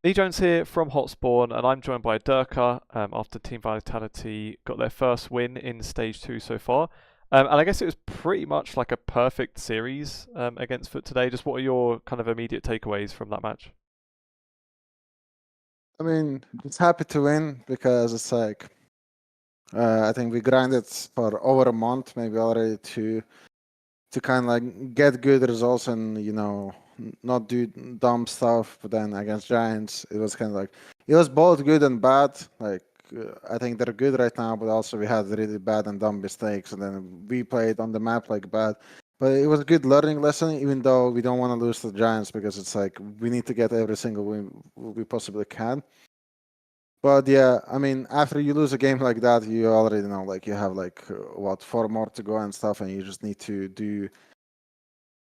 Lee Jones here from Hotspawn, and I'm joined by Derke after Team Vitality got their first win in Stage 2 so far. And I guess it was pretty much like a perfect series against FUT today. Just what are your kind of immediate takeaways from that match? I mean, it's happy to win because it's like I think we grinded for over a month, maybe already to kind of like get good results and not do dumb stuff. But then against Giants, it was kind of like it was both good and bad. Like I think they're good right now, but also we had really bad and dumb mistakes, and then we played on the map like bad. But it was a good learning lesson, even though we don't want to lose to the Giants because it's like we need to get every single win we possibly can. But yeah, I mean, after you lose a game like that, you already know, like, you have like what, 4 more to go and stuff, and you just need to do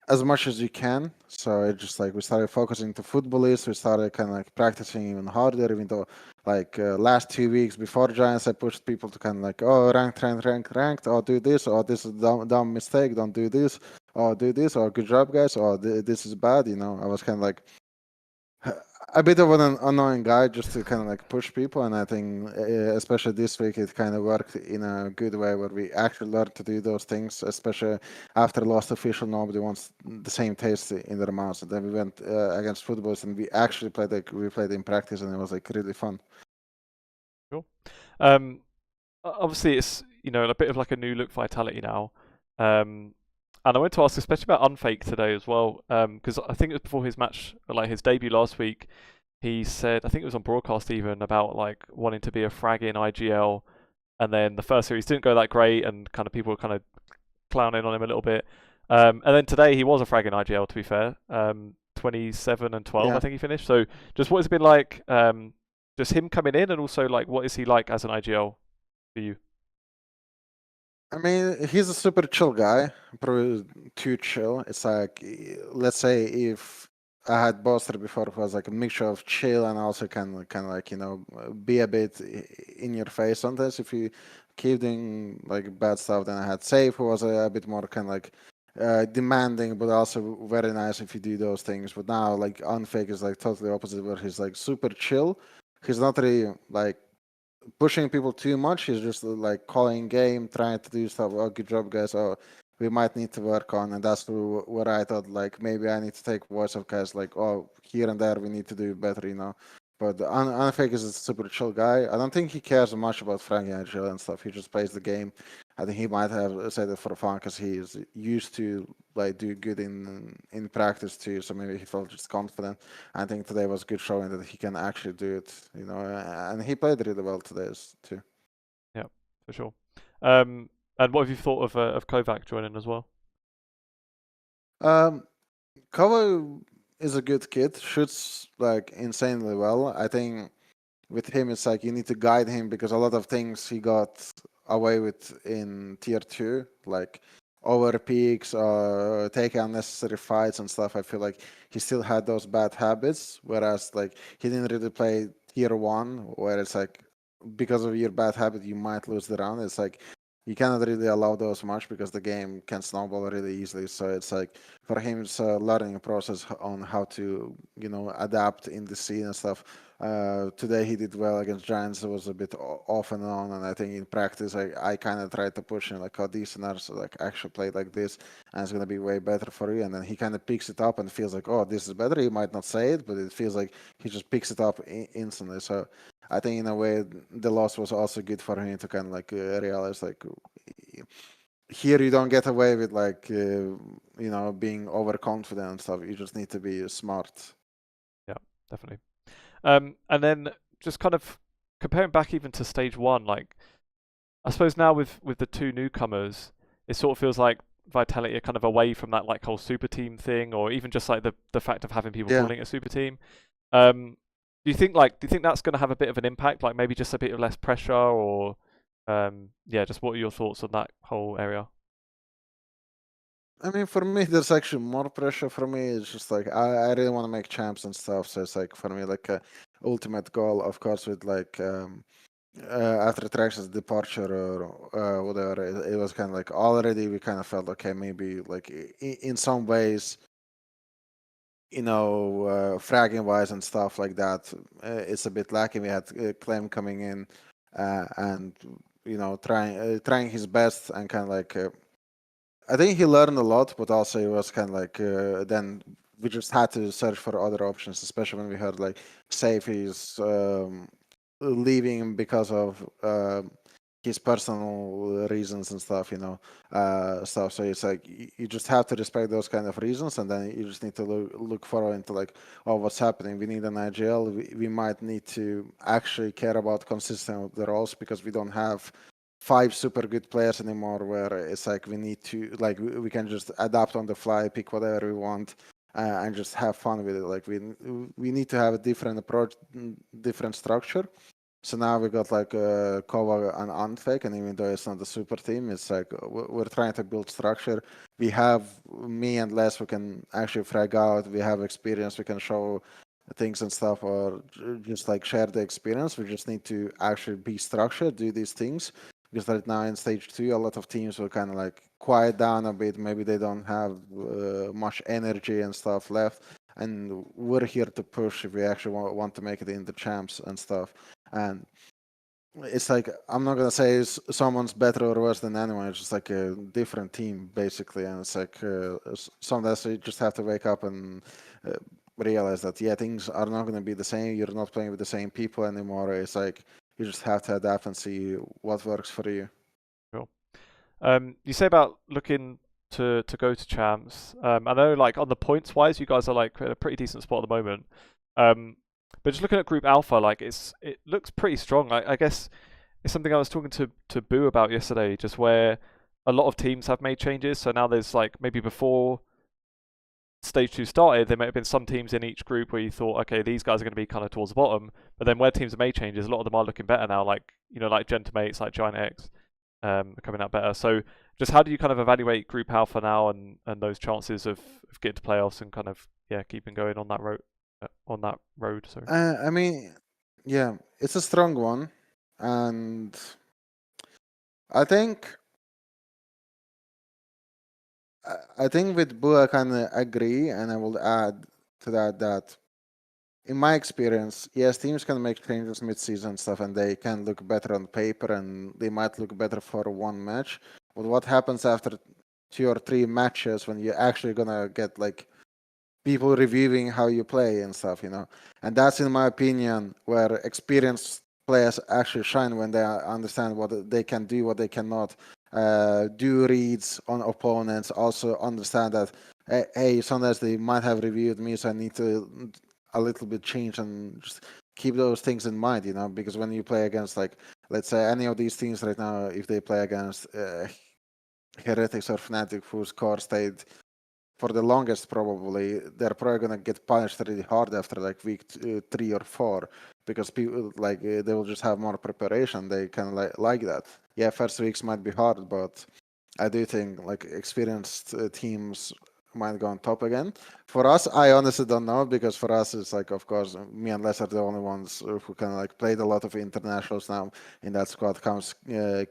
as much as you can. So it's just like we started focusing to footballists. We started kind of like practicing even harder, even though like last 2 weeks before Giants, I pushed people to kind of like, oh, ranked. Oh, do this. Oh, this is dumb mistake. Don't do this. Oh, do this. Oh, good job, guys. Oh, this is bad. I was kind of like a bit of an annoying guy just to kind of like push people, and I think especially this week it kind of worked in a good way where we actually learned to do those things, especially after lost official. Nobody wants the same taste in their mouths. And then we went against footballs and we actually played like we played in practice, and it was like really fun. Cool. Obviously, it's a bit of like a new look Vitality now. And I wanted to ask, especially about UNFAKE today as well, because I think it was before his match, like his debut last week. He said, I think it was on broadcast even, about like wanting to be a frag in IGL, and then the first series didn't go that great, and kind of people were kind of clowning on him a little bit. And then today he was a frag in IGL, to be fair. 27 and 12, I Yeah. think he finished. So just what has it been like, just him coming in, and also like what is he like as an IGL for you? I mean, he's a super chill guy, probably too chill. It's like, let's say if I had Boster before, it was like a mixture of chill and also kind of like be a bit in your face. Sometimes if you keep doing like bad stuff, then I had Safe, who was a bit more kind of like demanding, but also very nice if you do those things. But now like Unfake is like totally opposite, where he's like super chill. He's not really like pushing people too much. He's just like calling game, trying to do stuff. Oh, good job, guys. Oh, we might need to work on, and that's what I thought. Like maybe I need to take voice of guys. Like, oh, here and there we need to do better. But Unfake is a super chill guy. I don't think he cares much about Frankie and chill and stuff. He just plays the game. I think he might have said it for fun because he is used to like do good in practice too. So maybe he felt just confident. I think today was a good showing that he can actually do it. And he played really well today too. Yeah, for sure. And what have you thought of kovaQ joining as well? Um, kovaQ is a good kid. Shoots like insanely well. I think with him, it's like you need to guide him because a lot of things he got away with in tier 2, like over peaks or take unnecessary fights and stuff. I feel like he still had those bad habits, whereas like he didn't really play tier 1, where it's like because of your bad habit you might lose the round. It's like you cannot really allow those much because the game can snowball really easily. So it's like for him it's a learning process on how to adapt in the scene and stuff. Today he did well against Giants. It was a bit off and on, and I think in practice I kind of tried to push him like, oh, these scenarios like actually played like this, and it's gonna be way better for you. And then he kind of picks it up and feels like, oh, this is better. He might not say it, but it feels like he just picks it up instantly. So I think in a way the loss was also good for him to kind of like realize like here you don't get away with like being overconfident and stuff. You just need to be smart. Yeah, definitely. And then just kind of comparing back even to stage 1, like I suppose now with the two newcomers, it sort of feels like Vitality are kind of away from that like whole super team thing, or even just like the fact of having people Yeah. calling it a super team. Do you think that's going to have a bit of an impact, like maybe just a bit of less pressure, or yeah, just what are your thoughts on that whole area? I mean, for me, there's actually more pressure for me. It's just like I really want to make champs and stuff. So it's like for me, like a ultimate goal, of course, with like after Trax's departure or whatever, it was kind of like already we kind of felt okay, maybe like in some ways fragging wise and stuff like that. It's a bit lacking. We had Clem coming in and trying his best and kind of like. I think he learned a lot, but also it was kind of like then we just had to search for other options, especially when we heard like Safe is leaving because of his personal reasons and stuff, stuff. So it's like you just have to respect those kind of reasons, and then you just need to look forward into like, oh, what's happening? We need an IGL. We might need to actually care about consistency of the roles because we don't have 5 super good players anymore. Where it's like we need to like we can just adapt on the fly, pick whatever we want. And just have fun with it. Like we need to have a different approach, different structure. So now we got like kovaQ and UNFAKE, and even though it's not a super team, it's like we're trying to build structure. We have me and Les who can actually frag out. We have experience. We can show things and stuff, or just like share the experience. We just need to actually be structured, do these things. Because right now in stage 2, a lot of teams will kind of like quiet down a bit. Maybe they don't have much energy and stuff left. And we're here to push if we actually want to make it in the champs and stuff. And it's like I'm not gonna say someone's better or worse than anyone. It's just like a different team basically, and it's like sometimes you just have to wake up and realize that things are not gonna be the same. You're not playing with the same people anymore. It's like you just have to adapt and see what works for you. Cool. You say about looking to go to champs. I know like on the points wise, you guys are like at a pretty decent spot at the moment. But just looking at Group Alpha, like it looks pretty strong. I guess it's something I was talking to Boo about yesterday, just where a lot of teams have made changes. So now there's like maybe before Stage 2 started, there may have been some teams in each group where you thought, okay, these guys are going to be kind of towards the bottom. But then where teams have made changes, a lot of them are looking better now. Like like Gentamates, like GIANTX, are coming out better. So just how do you kind of evaluate Group Alpha now and those chances of getting to playoffs and kind of keeping going on that road? Sorry. I mean, yeah, it's a strong one, and I think with Boo I kind of agree, and I will add to that in my experience, yes, teams can make changes mid-season stuff, and they can look better on paper, and they might look better for one match. But what happens after 2 or 3 matches when you're actually gonna get like people reviewing how you play and stuff, And that's, in my opinion, where experienced players actually shine, when they understand what they can do, what they cannot. Do reads on opponents. Also understand that, hey, sometimes they might have reviewed me, so I need to a little bit change and just keep those things in mind, Because when you play against, like, let's say any of these teams right now, if they play against Heretics or Fnatic, whose core stayed for the longest, probably they're probably gonna get punished really hard after like week 3 or 4, because people like they will just have more preparation. They can like that. Yeah, first weeks might be hard, but I do think like experienced teams might go on top again. For us, I honestly don't know, because for us it's like, of course, me and Les are the only ones who kind of like played a lot of internationals now. In that squad comes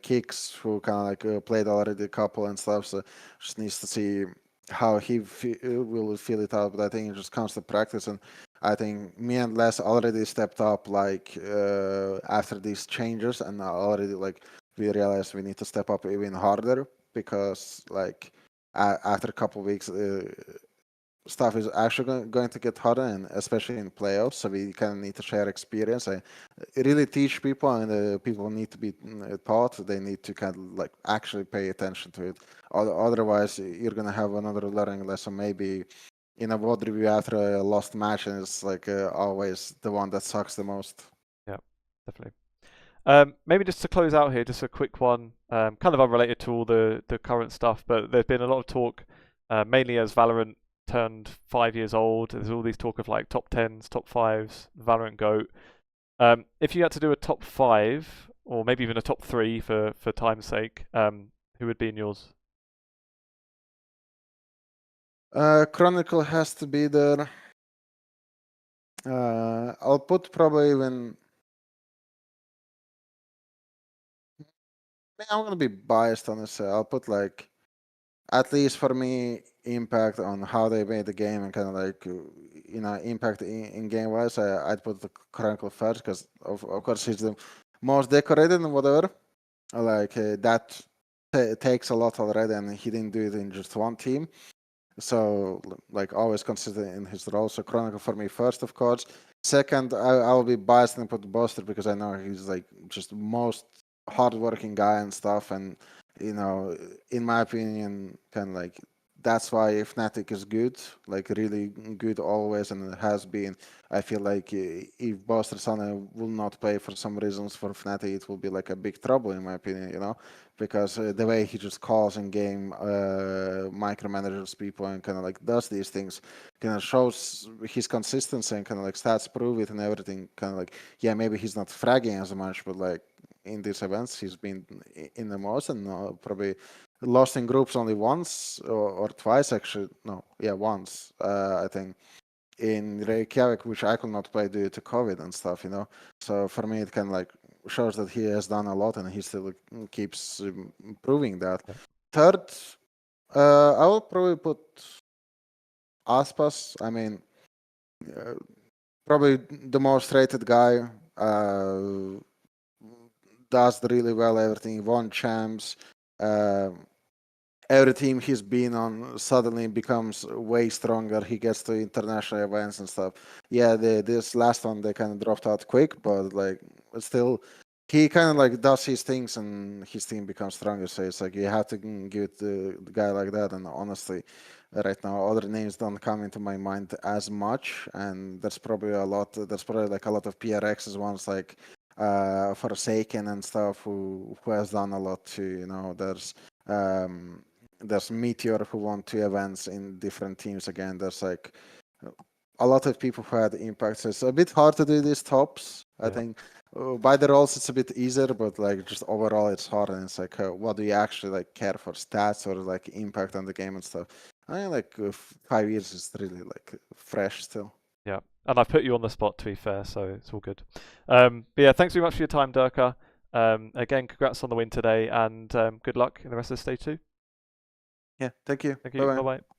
Kicks, who kind of like played already a couple and stuff. So just needs to see how he will feel it out. But I think it just comes to practice, and I think me and Les already stepped up like after these changes, and already like we realized we need to step up even harder, because like after a couple of weeks stuff is actually going to get harder, and especially in playoffs. So we kind of need to share experience and really teach people, and people need to be taught. They need to kind of like actually pay attention to it. Otherwise, you're gonna have another learning lesson. Maybe in a VOD review after a lost match, and it's like always the one that sucks the most. Yeah, definitely. Maybe just to close out here, just a quick one, kind of unrelated to all the current stuff, but there's been a lot of talk, mainly as Valorant turned 5 years old. There's all these talk of like top 10s, top 5s, Valorant GOAT. If you had to do a top 5, or maybe even a top 3 for time's sake, who would be in yours? Chronicle has to be there. I'll put probably even. I'm gonna be biased, honestly. I'll put like, at least for me, Impact, on how they made the game, and kind of like impact in game wise, I'd put the Chronicle first because of course he's the most decorated and whatever. Like that takes a lot already, and he didn't do it in just one team. So like always consistent in his role. So Chronicle for me first, of course. Second, I'll be biased and put Boaster because I know he's like just most hardworking guy and stuff, and in my opinion, kind of like that's why Fnatic is good, like really good always, and it has been. I feel like if Boaster Sana will not play for some reasons for Fnatic, it will be like a big trouble in my opinion, because the way he just calls in game, micromanages people and kind of like does these things, kind of shows his consistency and kind of like stats prove it and everything. Kind of like, yeah, maybe he's not fragging as much, but like in these events he's been in the most, and probably lost in groups only once or twice actually. No, yeah, once I think in Reykjavik, which I could not play due to COVID and stuff. So for me, it kind of like shows that he has done a lot, and he still keeps proving that. Yeah. Third, I will probably put Aspas. I mean, probably the most rated guy. Does really well everything. Won champs. Every team he's been on suddenly becomes way stronger. He gets to international events and stuff. Yeah, this last one they kind of dropped out quick, but like still, he kind of like does his things and his team becomes stronger. So it's like you have to give it to the guy like that. And honestly, right now other names don't come into my mind as much. And there's probably a lot. There's probably like a lot of PRXs ones like Forsaken and stuff who has done a lot too. There's Meteor who won 2 events in different teams again. There's like a lot of people who had impact. So it's a bit hard to do these tops. I think by the roles it's a bit easier, but like just overall it's hard. And it's like, what do you actually like care for, stats or like impact on the game and stuff? I mean, like 5 years is really like fresh still. Yeah, and I've put you on the spot to be fair, so it's all good. But yeah, thanks very much for your time, Derke. Again, congrats on the win today, and good luck in the rest of the stage too. Yeah, thank you. Thank you. Bye-bye. Bye bye.